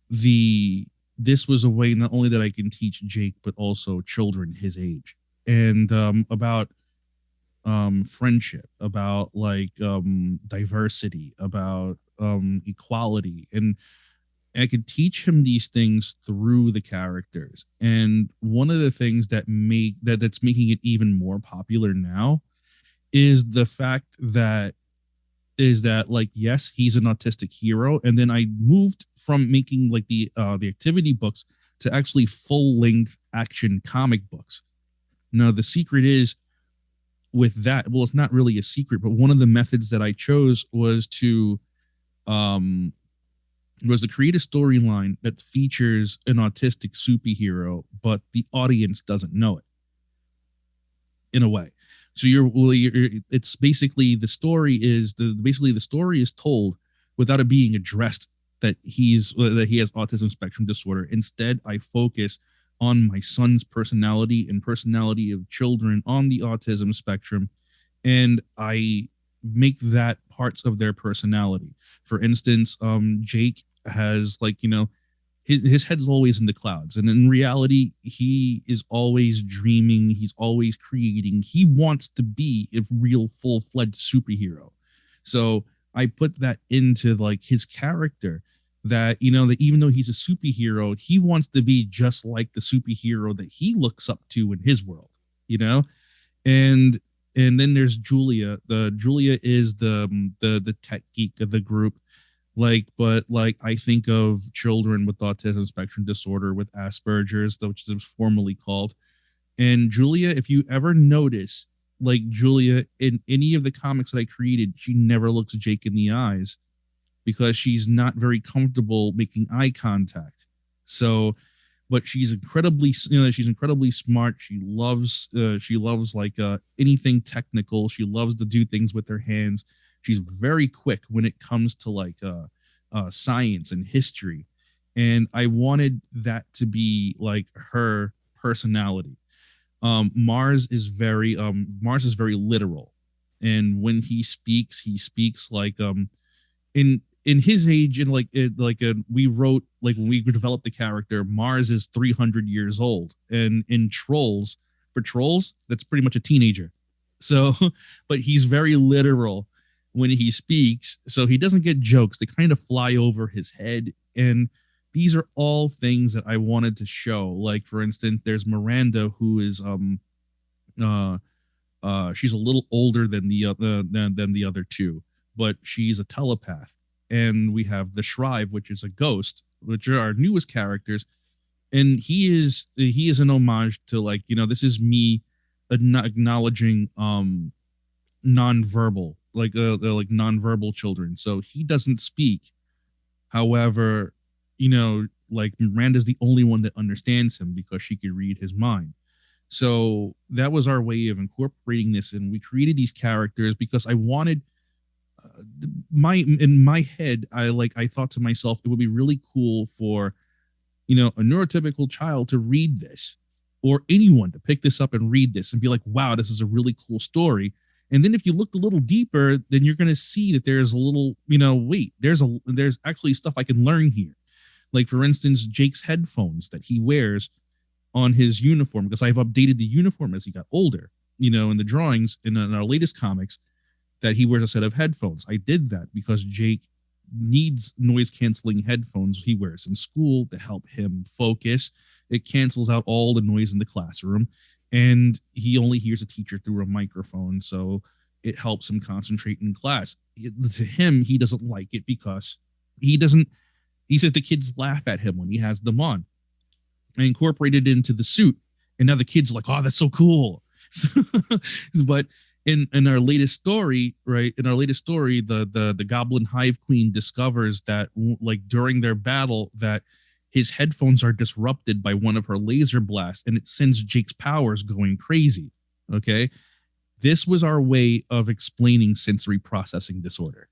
the this was a way not only that I can teach Jake but also children his age, and about friendship, about like diversity, about equality, and I could teach him these things through the characters. And one of the things that's making it even more popular now is the fact that like, yes, he's an autistic hero, and then I moved from making like the activity books to actually full length action comic books. Now the secret is with that, well, it's not really a secret, but one of the methods that I chose was to um create a storyline that features an autistic superhero, but the audience doesn't know it in a way. So it's basically the story is told without it being addressed that he has autism spectrum disorder. Instead, I focus on my son's personality and personality of children on the autism spectrum, and I make that parts of their personality. For instance, Jake has like, his head's always in the clouds, and in reality he is always dreaming, he's always creating, he wants to be a real full-fledged superhero. So I put that into like his character, that that even though he's a superhero, he wants to be just like the superhero that he looks up to in his world, and then there's Julia. Julia is the tech geek of the group, but I think of children with autism spectrum disorder, with Asperger's, which is formally called. And Julia, if you ever notice, like Julia in any of the comics that I created, she never looks Jake in the eyes because she's not very comfortable making eye contact. So, but she's incredibly smart. She loves like anything technical. She loves to do things with her hands. She's very quick when it comes to like science and history, and I wanted that to be like her personality. Mars is very literal, and when he speaks like in his age, and we wrote, like when we developed the character, Mars is 300 years old, and in Trolls, for Trolls, that's pretty much a teenager. So, but he's very literal when he speaks, so he doesn't get jokes. They kind of fly over his head, and these are all things that I wanted to show. Like for instance, there's Miranda, who is she's a little older than the other two, but she's a telepath. And we have the Shrive, which is a ghost, which are our newest characters, and he is an homage to, like, this is me acknowledging nonverbal, they're like nonverbal children. So he doesn't speak. However, like Miranda's the only one that understands him because she could read his mind. So that was our way of incorporating this, and we created these characters because I wanted my in my head. I thought to myself, it would be really cool for a neurotypical child to read this, or anyone to pick this up and read this and be like, wow, this is a really cool story. And then if you look a little deeper, then you're going to see that there's a little, wait, there's actually stuff I can learn here. Like, for instance, Jake's headphones that he wears on his uniform, because I've updated the uniform as he got older, in the drawings in our latest comics, that he wears a set of headphones. I did that because Jake needs noise canceling headphones he wears in school to help him focus. It cancels out all the noise in the classroom, and he only hears a teacher through a microphone, so it helps him concentrate in class. To him, he doesn't like it because he says the kids laugh at him when he has them on. I incorporated it into the suit, and now the kids are like, oh, that's so cool. But in our latest story, right? In our latest story, the Goblin Hive Queen discovers that, like, during their battle, that his headphones are disrupted by one of her laser blasts, and it sends Jake's powers going crazy. Okay, this was our way of explaining sensory processing disorder.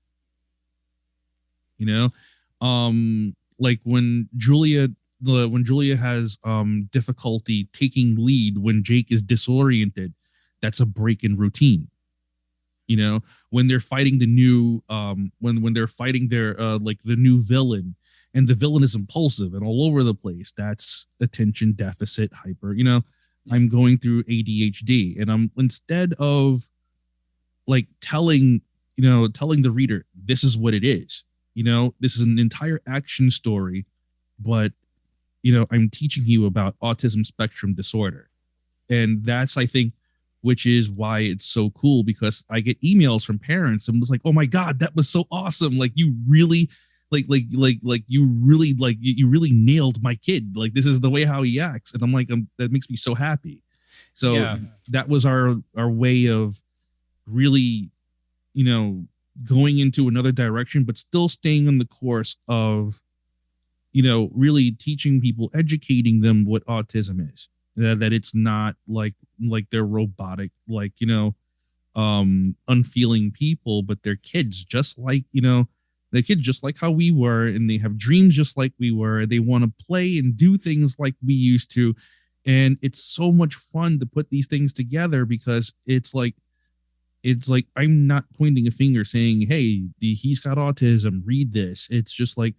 Like when Julia has difficulty taking lead when Jake is disoriented, that's a break in routine. When they're fighting the new when they're fighting their like the new villain, and the villain is impulsive and all over the place, that's attention deficit hyper. I'm going through ADHD, and I'm, instead of like telling the reader this is what it is, this is an entire action story, but I'm teaching you about autism spectrum disorder. And that's, I think, which is why it's so cool, because I get emails from parents and was like, oh my God, that was so awesome. Like, you really you really nailed my kid. Like, this is the way how he acts. And I'm like, that makes me so happy. So yeah, that was our way of really, going into another direction, but still staying on the course of, really teaching people, educating them what autism is, that it's not like they're robotic, like, unfeeling people, but they're kids just like, they're kids just like how we were, and they have dreams just like we were. They want to play and do things like we used to. And it's so much fun to put these things together, because it's like I'm not pointing a finger saying, hey, he's got autism, read this. It's just like,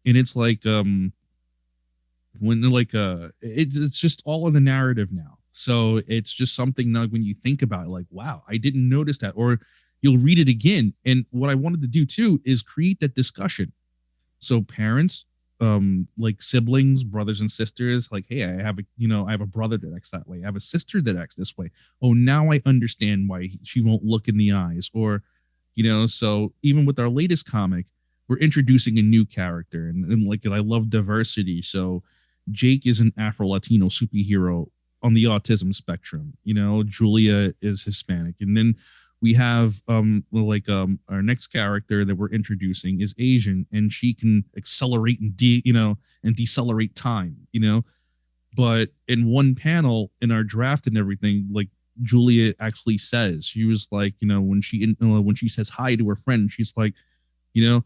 and it's like when like it's just all in the narrative now. So it's just something now when you think about it, like, wow, I didn't notice that. Or you'll read it again. And what I wanted to do too is create that discussion. So parents, like siblings, brothers and sisters, like, hey, I have a brother that acts that way. I have a sister that acts this way. Oh, now I understand why she won't look in the eyes. Or, so even with our latest comic, we're introducing a new character, and like, I love diversity. So Jake is an Afro-Latino superhero on the autism spectrum. Julia is Hispanic. And then we have our next character that we're introducing is Asian, and she can accelerate and decelerate time. But in one panel in our draft and everything, like, Julia actually says, she was like, when she says hi to her friend, she's like, she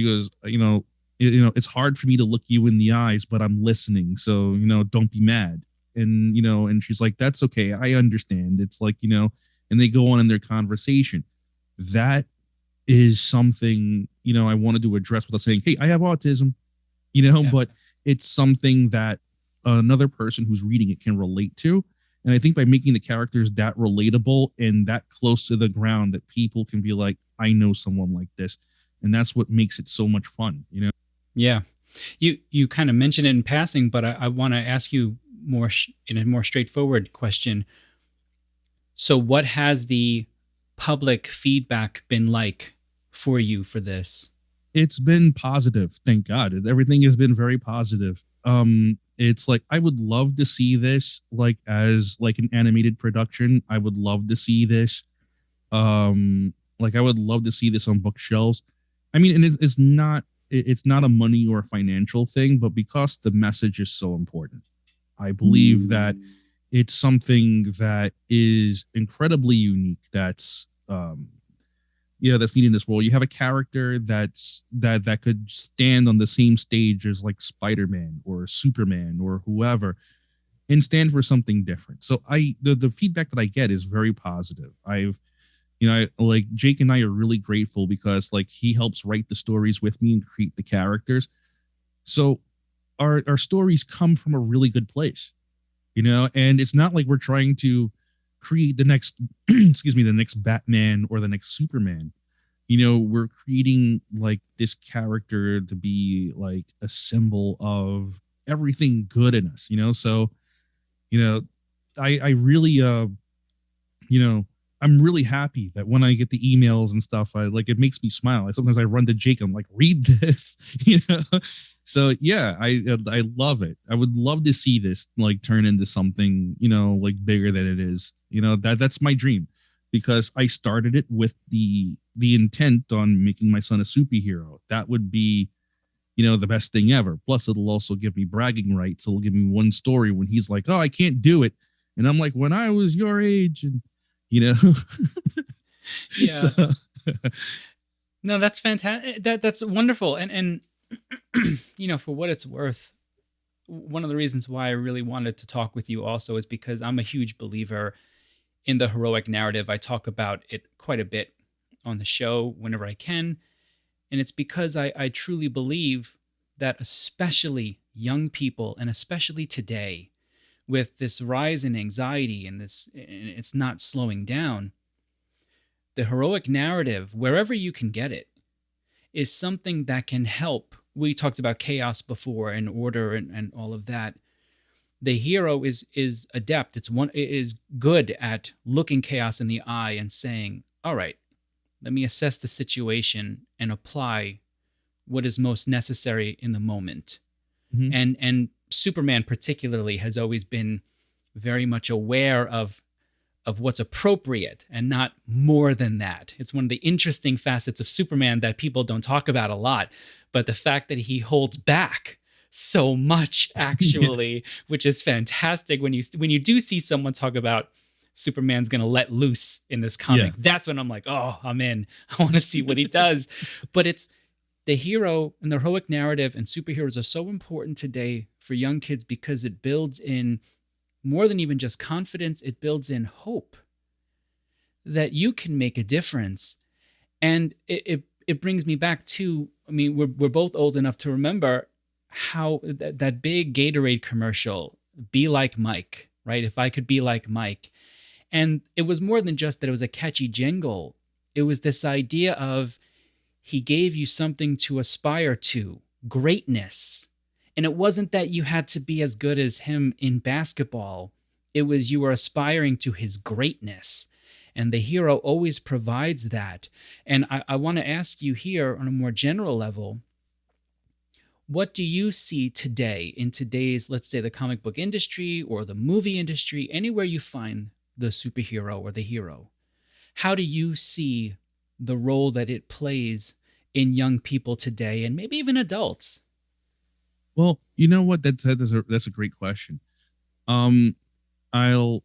goes, it's hard for me to look you in the eyes, but I'm listening, so don't be mad. And and she's like, that's okay, I understand. It's like, and they go on in their conversation. That is something, I wanted to address without saying, hey, I have autism, but it's something that another person who's reading it can relate to. And I think by making the characters that relatable and that close to the ground, that people can be like, I know someone like this. And that's what makes it so much fun, Yeah. You kind of mentioned it in passing, but I want to ask you more in a more straightforward question. So what has the public feedback been like for you for this? It's been positive. Thank God. Everything has been very positive. it's like I would love to see this like as like an animated production. I would love to see this like I would love to see this on bookshelves. I mean, and it's not it's not a money or a financial thing, but because the message is so important, I believe that it's something that is incredibly unique. That's that's needed in this world. You have a character that could stand on the same stage as like Spider-Man or Superman or whoever and stand for something different. So the feedback that I get is very positive. Like Jake and I are really grateful because like he helps write the stories with me and create the characters. So our stories come from a really good place, and it's not like we're trying to create the next excuse me, the next Batman or the next Superman. We're creating like this character to be like a symbol of everything good in us, so you know I really you know, I'm really happy that when I get the emails and stuff, I like it makes me smile. Sometimes I run to Jake, I'm like, read this, So yeah, I love it. I would love to see this like turn into something, like bigger than it is. That's my dream because I started it with the intent on making my son a superhero. That would be the best thing ever. Plus, it'll also give me bragging rights. It'll give me one story when he's like, "Oh, I can't do it," and I'm like, "When I was your age," and you know. Yeah. So, No, that's fantastic. That's wonderful. And for what it's worth, one of the reasons why I really wanted to talk with you also is because I'm a huge believer in the heroic narrative. I talk about it quite a bit on the show whenever I can. And it's because I truly believe that especially young people, and especially today, with this rise in anxiety and it's not slowing down, the heroic narrative, wherever you can get it, is something that can help. We talked about chaos before and order and all of that. The hero is adept. Is good at looking chaos in the eye and saying, all right, let me assess the situation and apply what is most necessary in the moment. mhm. And Superman particularly has always been very much aware of what's appropriate and not more than that. It's one of the interesting facets of Superman that people don't talk about a lot, but the fact that he holds back so much Yeah. actually, which is fantastic when you do see someone talk about Superman's going to let loose in this Yeah. comic. That's when I'm like, "Oh, I'm in. I want to see what he does." But it's the hero and the heroic narrative and superheroes are so important today for young kids because it builds in more than even just confidence, it builds in hope that you can make a difference. And it brings me back to, I mean, we're both old enough to remember how that big Gatorade commercial, "Be like Mike," right? If I could be like Mike. And it was more than just that it was a catchy jingle. It was this idea of he gave you something to aspire to, greatness. And it wasn't that you had to be as good as him in basketball. It was you were aspiring to his greatness. And the hero always provides that. And I want to ask you here on a more general level, what do you see today in today's, let's say, the comic book industry or the movie industry, anywhere you find the superhero or the hero? How do you see the role that it plays in young people today and maybe even adults? Well, you know what? That's a great question. Um, I'll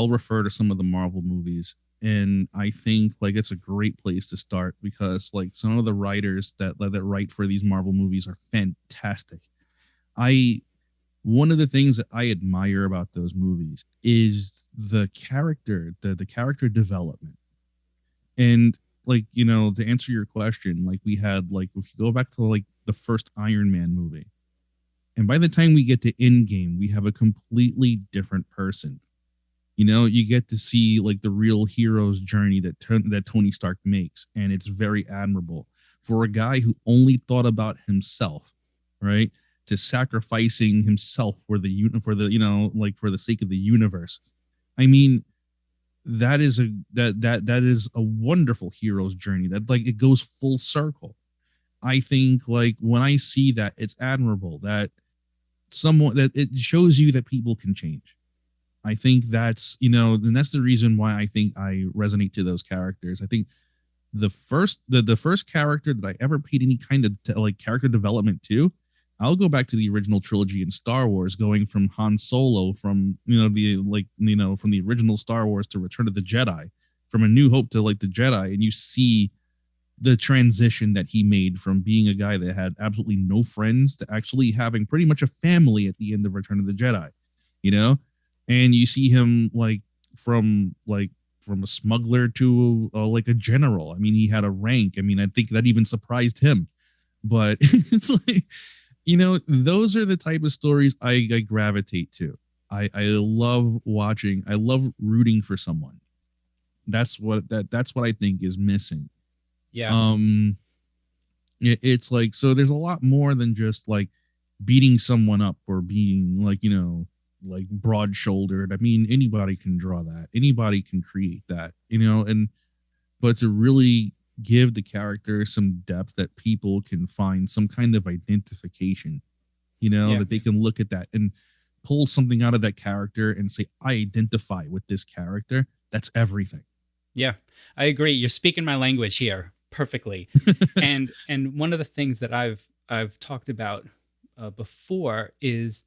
refer to some of the Marvel movies, and I think like it's a great place to start because like some of the writers that write for these Marvel movies are fantastic. I One of the things that I admire about those movies is the character development. And like, to answer your question, like we had like if you go back to like the first Iron Man movie, and by the time we get to Endgame, we have a completely different person. You get to see like the real hero's journey that Tony Stark makes, and it's very admirable for a guy who only thought about himself, right? To sacrificing himself for for the sake of the universe. I mean, that is a wonderful hero's journey that like it goes full circle. I think like when I see that, it's admirable that someone that it shows you that people can change. I think that's, and that's the reason why I think I resonate to those characters. I think the first character that I ever paid any kind of like character development to, I'll go back to the original trilogy in Star Wars, going from Han Solo, from from the original Star Wars to Return of the Jedi, from A New Hope to like the Jedi, and you see the transition that he made from being a guy that had absolutely no friends to actually having pretty much a family at the end of Return of the Jedi, you know, and you see him from a smuggler to like a general. I mean, he had a rank. I mean, I think that even surprised him. But it's like, those are the type of stories I gravitate to. I love watching. I love rooting for someone. That's what I think is missing. Yeah. It's like, so there's a lot more than just like beating someone up or being like, like broad shouldered. I mean, anybody can draw that. Anybody can create that, but to really give the character some depth that people can find some kind of identification, Yeah. that they can look at that and pull something out of that character and say, I identify with this character. That's everything. Yeah, I agree. You're speaking my language here perfectly. and one of the things that I've talked about before is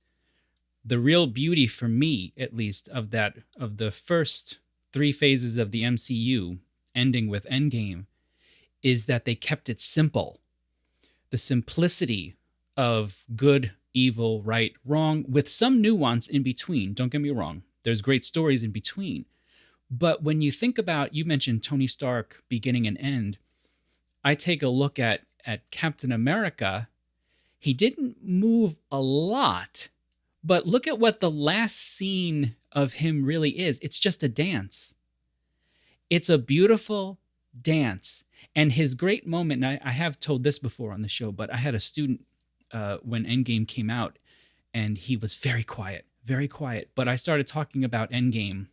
the real beauty for me, at least, of the first three phases of the MCU, ending with Endgame, is that they kept it simple. The simplicity of good, evil, right, wrong, with some nuance in between. Don't get me wrong. There's great stories in between. But when you think about, you mentioned Tony Stark beginning and end, I take a look at Captain America. He didn't move a lot, but look at what the last scene of him really is. It's just a dance. It's a beautiful dance. And his great moment, and I have told this before on the show, but I had a student when Endgame came out, and he was very quiet, very quiet. But I started talking about Endgame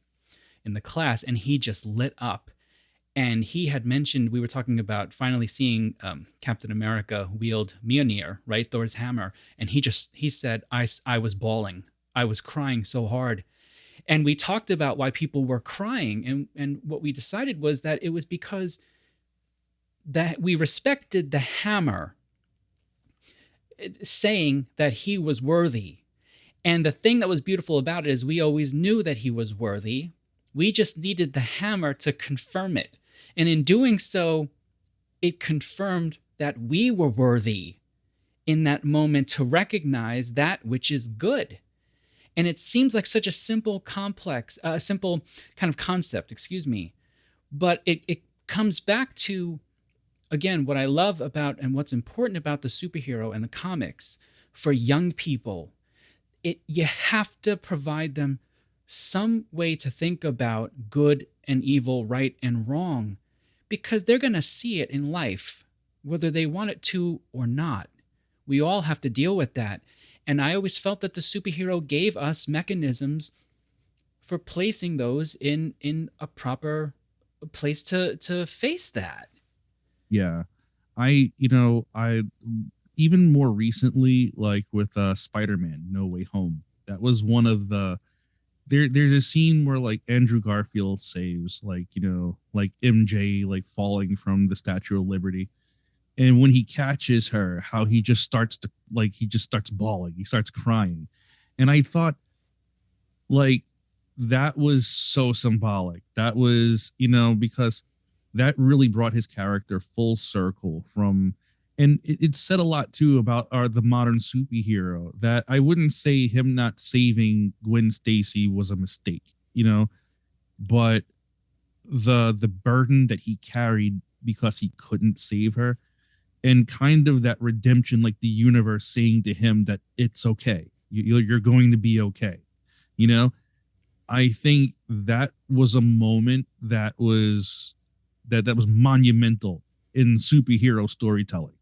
in the class, and he just lit up. And he had mentioned, we were talking about finally seeing Captain America wield Mjolnir, right, Thor's hammer, and he said, I was bawling, I was crying so hard. And we talked about why people were crying, and what we decided was that it was because that we respected the hammer, saying that he was worthy. And the thing that was beautiful about it is we always knew that he was worthy. We just needed the hammer to confirm it. And in doing so, it confirmed that we were worthy in that moment to recognize that which is good. And it seems like such a simple simple kind of concept, but it comes back to, again, what I love about and what's important about the superhero and the comics for young people. You have to provide them some way to think about good and evil, right and wrong, because they're going to see it in life, whether they want it to or not. We all have to deal with that. And I always felt that the superhero gave us mechanisms for placing those in a proper place to face that. Yeah. I even more recently, like with Spider-Man No Way Home, that was one of the there's a scene where like Andrew Garfield saves like MJ like falling from the Statue of Liberty, and when he catches her, how he just starts bawling, he starts crying. And I thought, like, that was so symbolic. That was, because that really brought his character full circle from, and it said a lot too about the modern superhero, that I wouldn't say him not saving Gwen Stacy was a mistake, but the burden that he carried because he couldn't save her, and kind of that redemption, like the universe saying to him that it's okay, you're going to be okay, I think that was a moment that was that was monumental in superhero storytelling,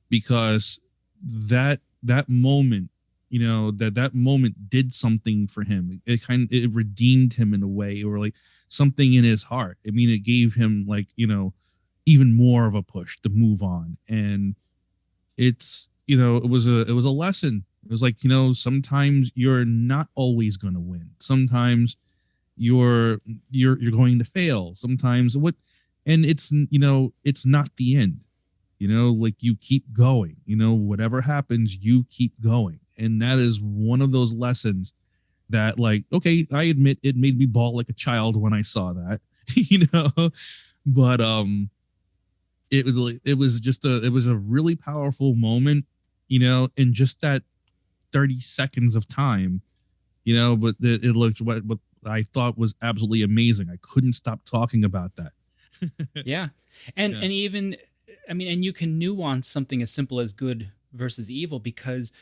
because that moment, that moment did something for him. It redeemed him in a way, or like something in his heart. I mean, it gave him like, even more of a push to move on. And it's, it was a lesson It was like, you know, sometimes you're not always going to win. Sometimes you're going to fail. Sometimes what, and it's, you know, it's not the end. You know, like you keep going. You know, whatever happens, you keep going. And that is one of those lessons that, like, okay, I admit it made me bawl like a child when I saw that, you know, but it was just it was a really powerful moment, you know, in just that 30 seconds of time, you know, but it looked what I thought was absolutely amazing. I couldn't stop talking about that. Yeah. And Yeah. and even, I mean, and you can nuance something as simple as good versus evil, because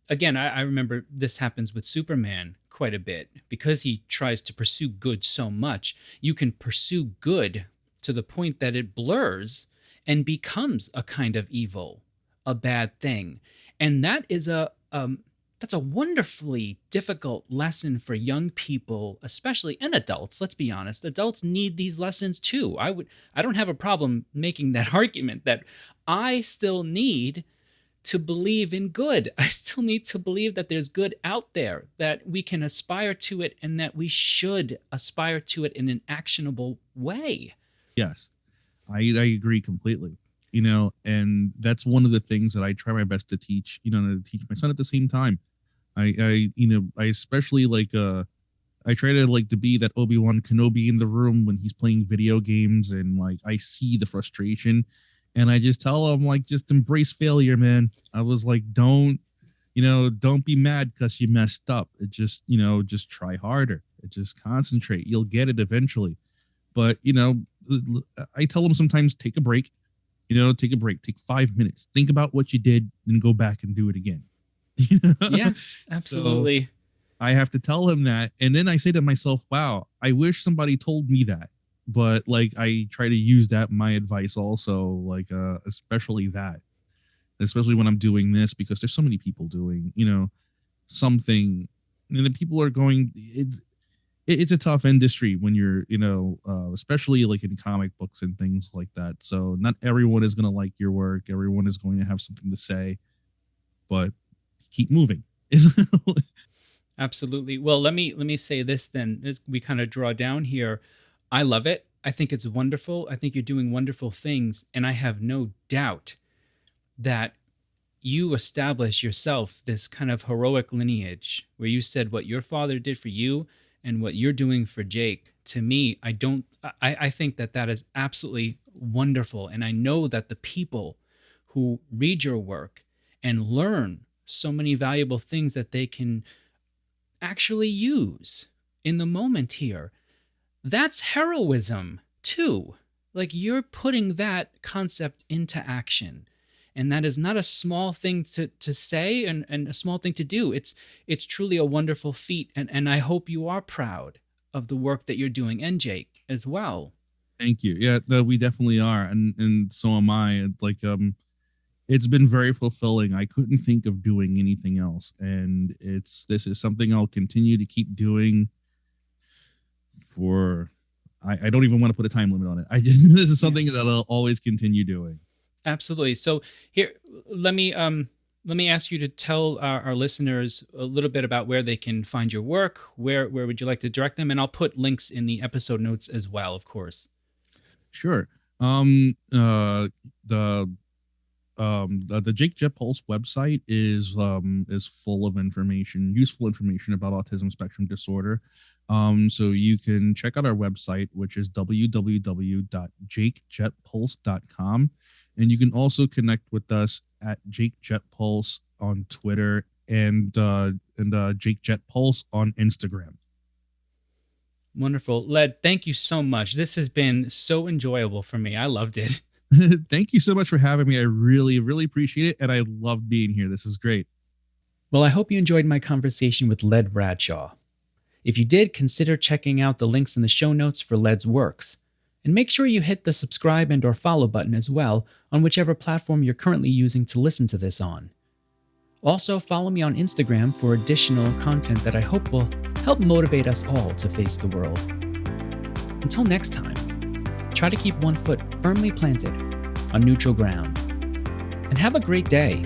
again, I remember this happens with Superman quite a bit, because he tries to pursue good so much. You can pursue good to the point that it blurs and becomes a kind of evil, a bad thing. And that is that's a wonderfully difficult lesson for young people, especially, and adults. Let's be honest, adults need these lessons too. I don't have a problem making that argument that I still need to believe in good. I still need to believe that there's good out there, that we can aspire to it, and that we should aspire to it in an actionable way. Yes, I agree completely. You know, and that's one of the things that I try my best to teach, you know, to teach my son at the same time. You know, I especially like, I try to like to be that Obi-Wan Kenobi in the room when he's playing video games, and like I see the frustration, and I just tell him, like, just embrace failure, man. I was like, don't, you know, don't be mad because you messed up. It just, you know, just try harder. It just concentrate. You'll get it eventually. But, you know, I tell him sometimes take a break, you know, take a break, take 5 minutes, think about what you did, then go back and do it again. Yeah, So absolutely. I have to tell him that. And then I say to myself, wow, I wish somebody told me that. But like, I try to use that, my advice also, like, especially when I'm doing this, because there's so many people doing, you know, something, and the people are going, it's a tough industry when you're, you know, especially like in comic books and things like that. So not everyone is going to like your work. Everyone is going to have something to say, but keep moving. Absolutely. Well, let me say this then, as we kind of draw down here. I love it. I think it's wonderful. I think you're doing wonderful things, and I have no doubt that you establish yourself this kind of heroic lineage where you said what your father did for you and what you're doing for Jake. To me, I think that that is absolutely wonderful. And I know that the people who read your work and learn so many valuable things that they can actually use in the moment here, that's heroism too. Like, you're putting that concept into action. And that is not a small thing to say, and a small thing to do. It's truly a wonderful feat. And I hope you are proud of the work that you're doing, and Jake as well. Thank you. Yeah, no, we definitely are. And so am I. Like, it's been very fulfilling. I couldn't think of doing anything else. And this is something I'll continue to keep doing for, I don't even want to put a time limit on it. This is Yeah, something that I'll always continue doing. absolutely. So here, let me ask you to tell our listeners a little bit about where they can find your work. Where would you like to direct them? And I'll put links in the episode notes as well, of course. Sure. The the Jake Jetpulse website is full of information, useful information about autism spectrum disorder. So you can check out our website, which is www.jakejetpulse.com, and you can also connect with us at Jake Jetpulse on Twitter and Jake Jetpulse on Instagram. Wonderful. Led, thank you so much. This has been so enjoyable for me. I loved it. Thank you so much for having me. I really, really appreciate it, and I love being here. This is great. Well, I hope you enjoyed my conversation with Led Bradshaw. If you did, consider checking out the links in the show notes for Led's works. And make sure you hit the subscribe and or follow button as well on whichever platform you're currently using to listen to this on. Also, follow me on Instagram for additional content that I hope will help motivate us all to face the world. Until next time, try to keep one foot firmly planted on neutral ground. And have a great day.